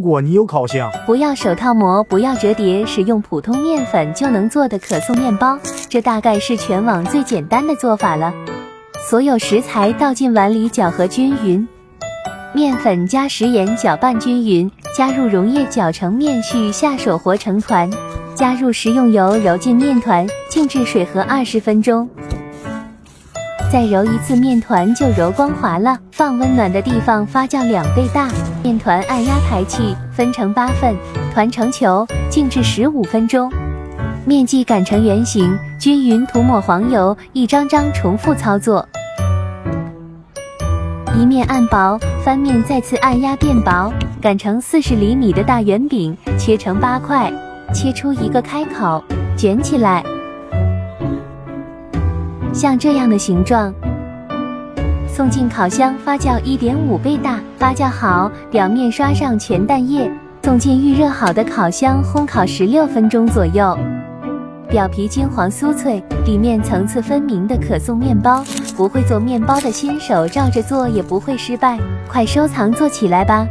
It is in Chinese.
如果你有烤箱，不要手套膜，不要折叠，使用普通面粉就能做的可颂面包，这大概是全网最简单的做法了。所有食材倒进碗里，搅和均匀。面粉加食盐搅拌均匀，加入溶液搅成面絮，下手和成团。加入食用油揉进面团，静置水和20分钟。再揉一次面团就揉光滑了。放温暖的地方发酵2倍大。面团按压排气，分成8份，团成球，静置15分钟。面剂擀成圆形，均匀涂抹黄油，一张张重复操作。一面按薄，翻面再次按压变薄，擀成40厘米的大圆饼，切成8块，切出一个开口，卷起来，像这样的形状。送进烤箱发酵1.5倍大，发酵好，表面刷上全蛋液，送进预热好的烤箱烘烤16分钟左右。表皮金黄酥脆，里面层次分明的可颂面包，不会做面包的新手照着做也不会失败，快收藏做起来吧。